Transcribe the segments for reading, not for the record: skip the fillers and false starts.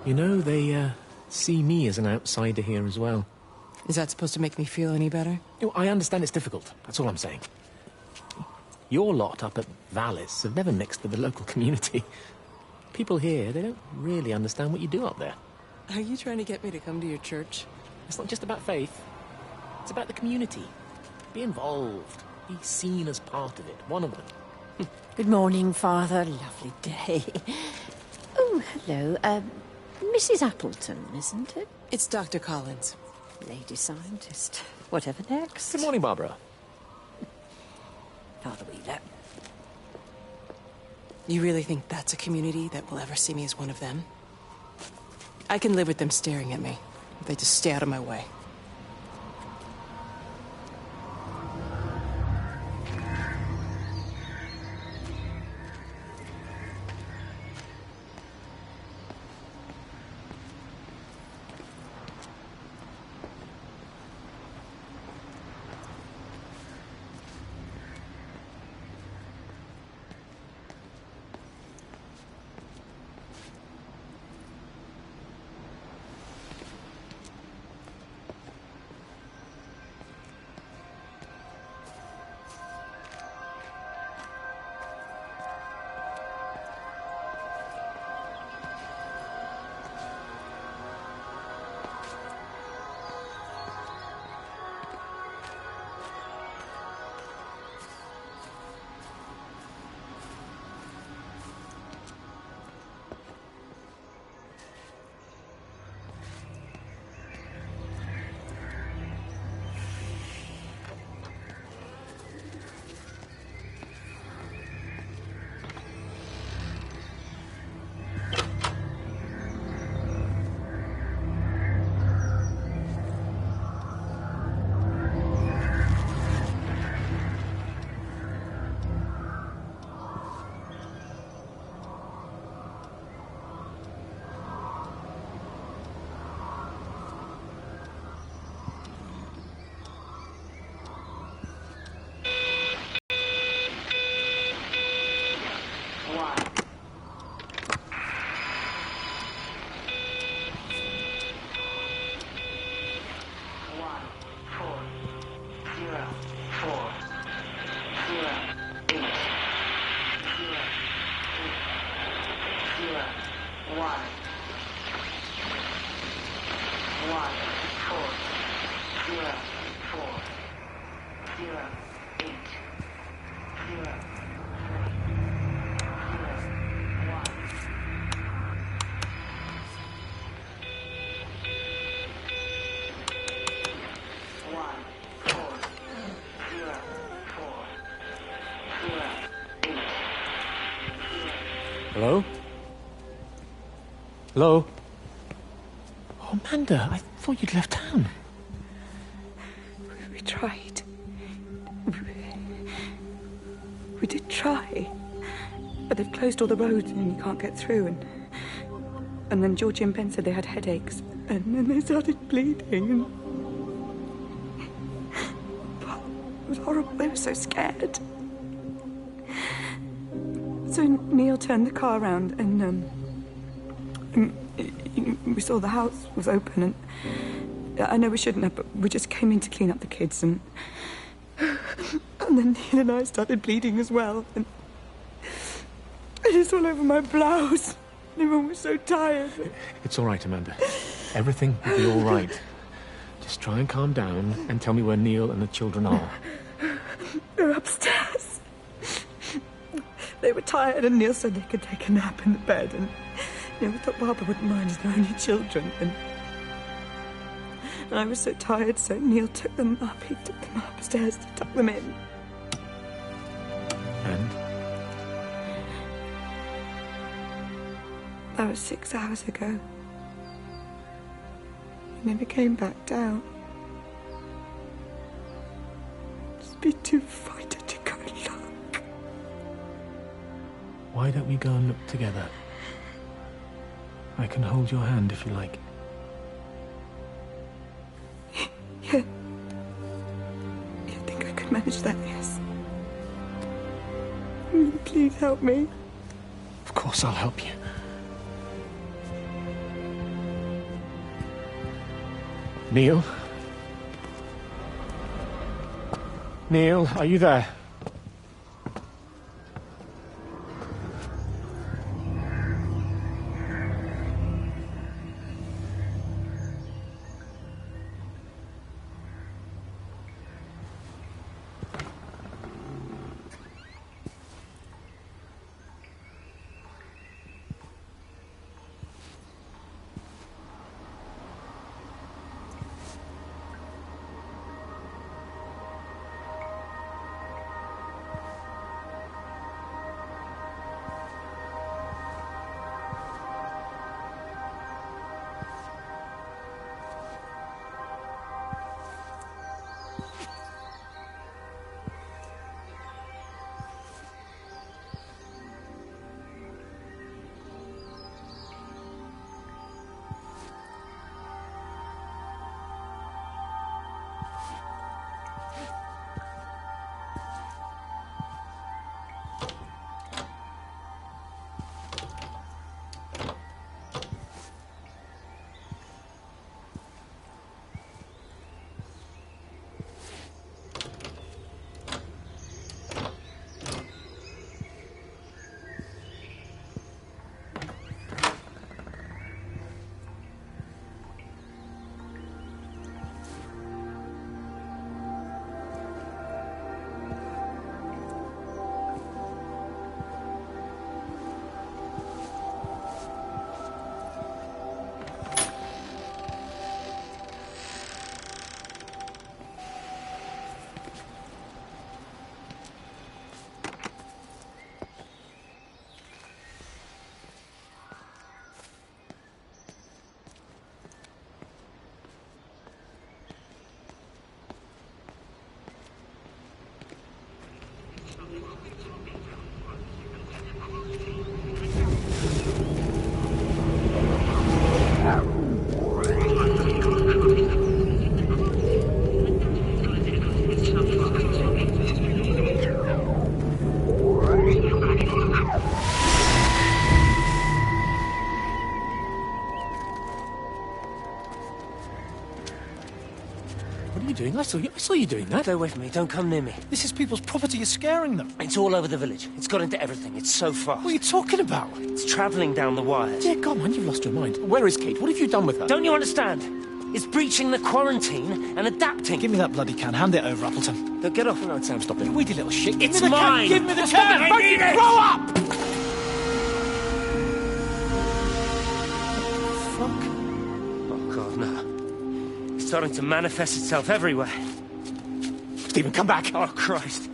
You know, they see me as an outsider here as well. Is that supposed to make me feel any better? You know, I understand it's difficult. That's all I'm saying. Your lot up at Vallis have never mixed with the local community. People here, they don't really understand what you do up there. Are you trying to get me to come to your church? It's not just about faith. It's about the community. Be involved. Be seen as part of it. One of them. Good morning, Father. Lovely day. Oh, hello. Mrs. Appleton, isn't it? It's Dr. Collins. Lady scientist. Whatever next? Good morning, Barbara. Father Wheeler. You really think that's a community that will ever see me as one of them? I can live with them staring at me. If they just stay out of my way. Hello? Hello? Oh, Amanda, I thought you'd left town. We tried. We did try. But they've closed all the roads and you can't get through. And then Georgie and Ben said they had headaches. And then they started bleeding. And it was horrible. They were so scared. So Neil turned the car around and we saw the house was open, and I know we shouldn't have, but we just came in to clean up the kids, and then Neil and I started bleeding as well, and it's all over my blouse. Everyone was so tired. It's all right, Amanda. Everything will be all right. Just try and calm down and tell me where Neil and the children are. They're upstairs. They were tired, and Neil said they could take a nap in the bed, and we thought Barbara wouldn't mind as they're only children, and I was so tired, so Neil took them up. He took them upstairs to tuck them in. And? That was 6 hours ago. He never came back down. Just be too frightened to go and look. Why don't we go and look together? I can hold your hand if you like. Yeah. I think I could manage that, yes. Will you please help me? Of course I'll help you. Neil? Neil, are you there? Doing? I saw you doing that. Stay away from me. Don't come near me. This is people's property. You're scaring them. It's all over the village. It's got into everything. It's so fast. What are you talking about? It's travelling down the wires. Dear God, man, you've lost your mind. Where is Kate? What have you done with her? Don't you understand? It's breaching the quarantine and adapting. Give me that bloody can. Hand it over, Appleton. Don't get off. No, Sam, stop it. You weedy little shit. It's Give me the mine. Can. Give me the Stop can. it. I need it. Grow up! Fuck. Oh, God, no. It's starting to manifest itself everywhere. Stephen, come back. Oh, Christ.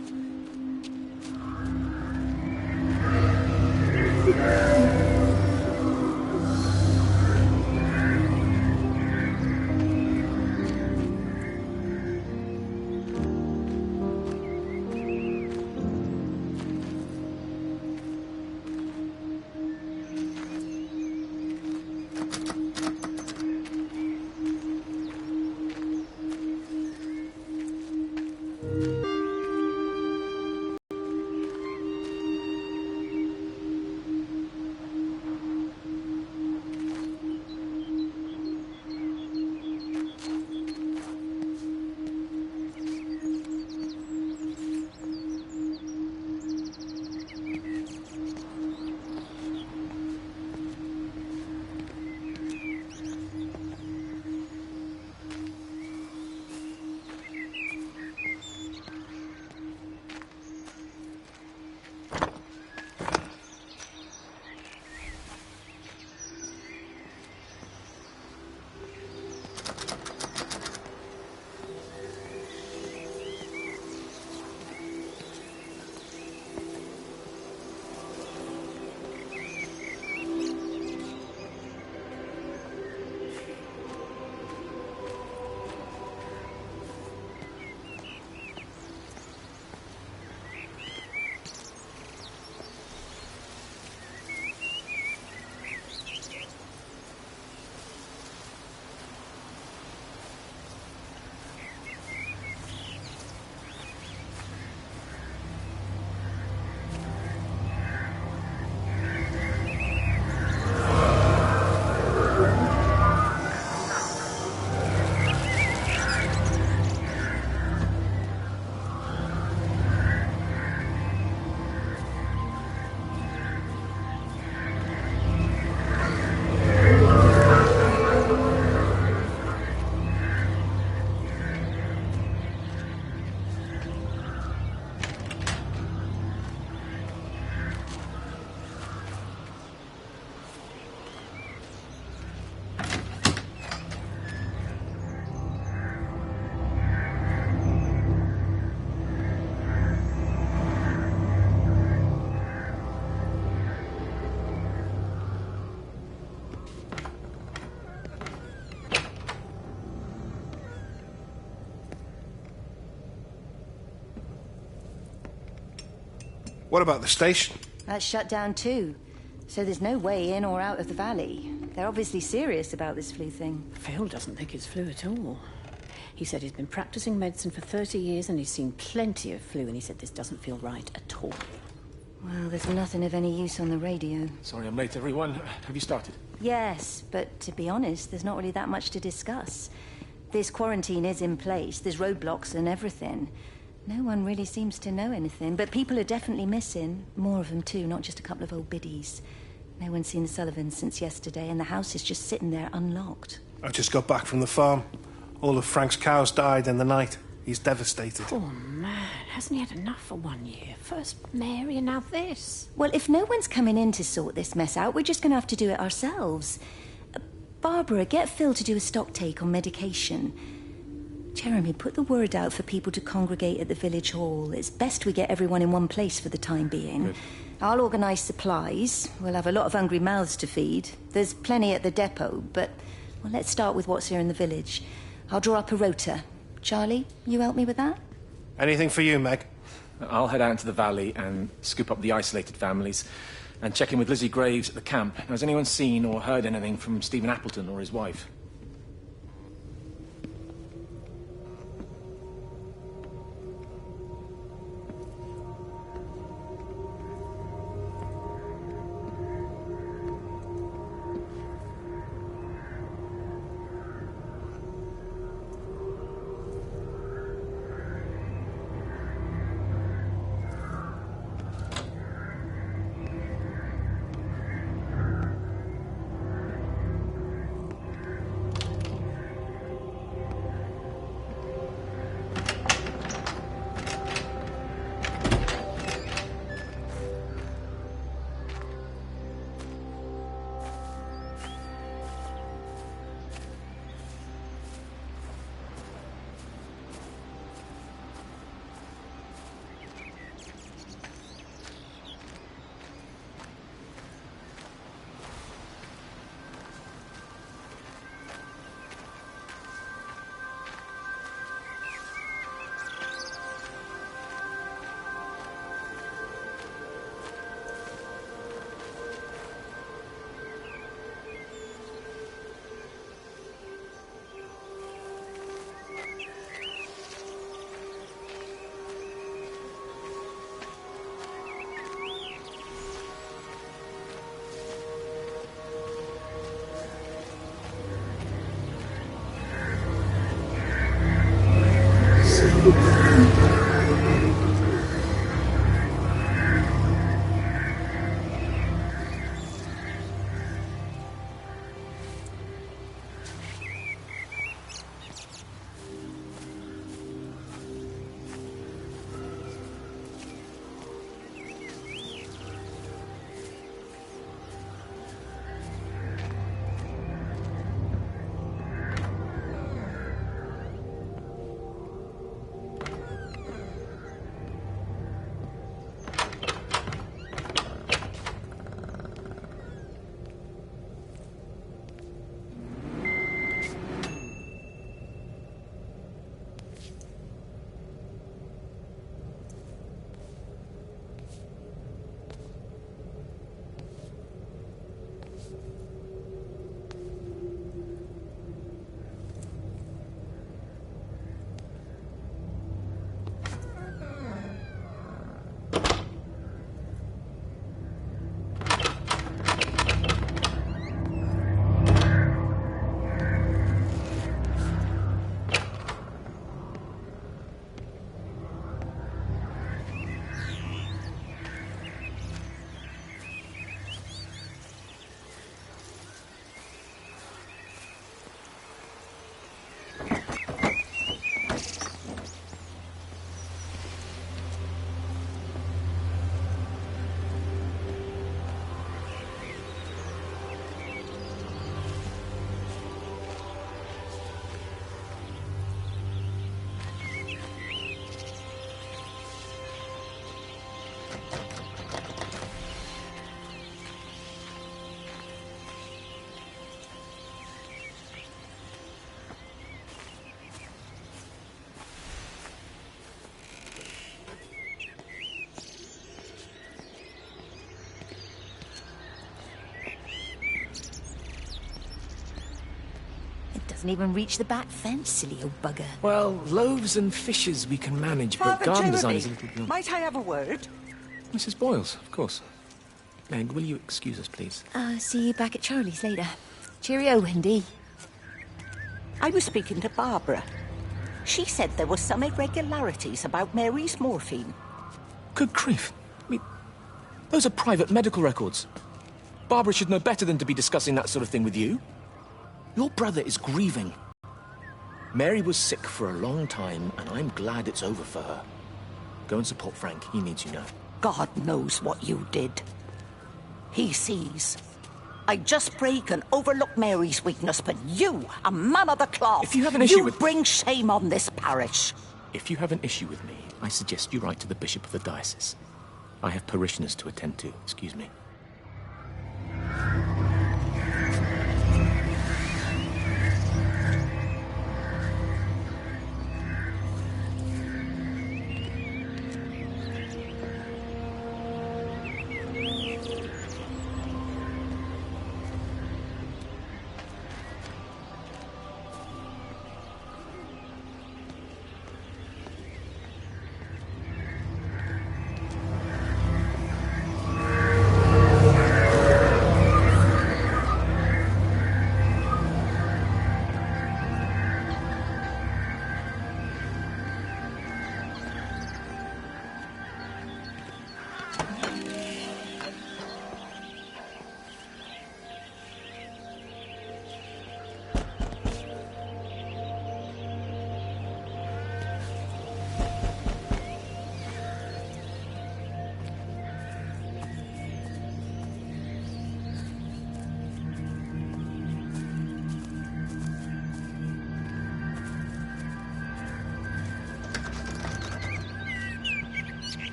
What about the station? That's shut down too. So there's no way in or out of the valley. They're obviously serious about this flu thing. Phil doesn't think it's flu at all. He said he's been practicing medicine for 30 years and he's seen plenty of flu, and he said this doesn't feel right at all. Well, there's nothing of any use on the radio. Sorry I'm late, everyone. Have you started? Yes, but to be honest, there's not really that much to discuss. This quarantine is in place, there's roadblocks and everything. No one really seems to know anything, but people are definitely missing. More of them too, not just a couple of old biddies. No one's seen the Sullivans since yesterday, and the house is just sitting there unlocked. I just got back from the farm. All of Frank's cows died in the night. He's devastated. Poor man, hasn't he had enough for 1 year? First Mary and now this. Well, if no one's coming in to sort this mess out, we're just going to have to do it ourselves. Barbara, get Phil to do a stock take on medication. Jeremy, put the word out for people to congregate at the village hall. It's best we get everyone in one place for the time being. Good. I'll organise supplies. We'll have a lot of hungry mouths to feed. There's plenty at the depot, but well, let's start with what's here in the village. I'll draw up a rota. Charlie, you help me with that? Anything for you, Meg? I'll head out into the valley and scoop up the isolated families and check in with Lizzie Graves at the camp. Now, has anyone seen or heard anything from Stephen Appleton or his wife? Hasn't even reached the back fence, silly old bugger. Well, loaves and fishes we can manage, but Father garden design Jeremy, is a little beyond... might I have a word? Mrs. Boyles, of course. Meg, will you excuse us, please? See you back at Charlie's later. Cheerio, Wendy. I was speaking to Barbara. She said there were some irregularities about Mary's morphine. Good grief. I mean, those are private medical records. Barbara should know better than to be discussing that sort of thing with you. Your brother is grieving. Mary was sick for a long time, and I'm glad it's over for her. Go and support Frank. He needs you now. God knows what you did. He sees. I just break and overlook Mary's weakness, but you, a man of the cloth, if you have an issue you bring shame on this parish. If you have an issue with me, I suggest you write to the Bishop of the Diocese. I have parishioners to attend to. Excuse me.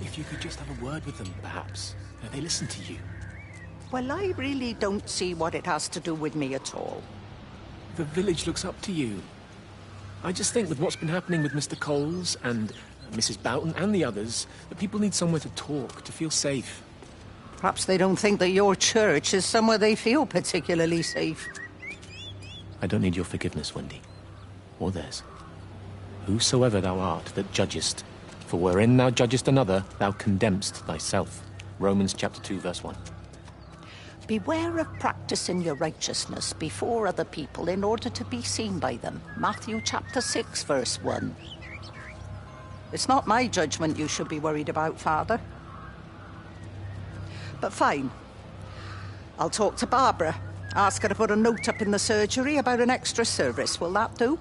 If you could just have a word with them, perhaps. They listen to you. Well, I really don't see what it has to do with me at all. The village looks up to you. I just think with what's been happening with Mr. Coles and Mrs. Boughton and the others, that people need somewhere to talk, to feel safe. Perhaps they don't think that your church is somewhere they feel particularly safe. I don't need your forgiveness, Wendy. Or theirs. Whosoever thou art that judgest, for wherein thou judgest another, thou condemnest thyself. Romans chapter 2, verse 1. Beware of practicing your righteousness before other people in order to be seen by them. Matthew chapter 6, verse 1. It's not my judgment you should be worried about, Father. But fine. I'll talk to Barbara. Ask her to put a note up in the surgery about an extra service. Will that do?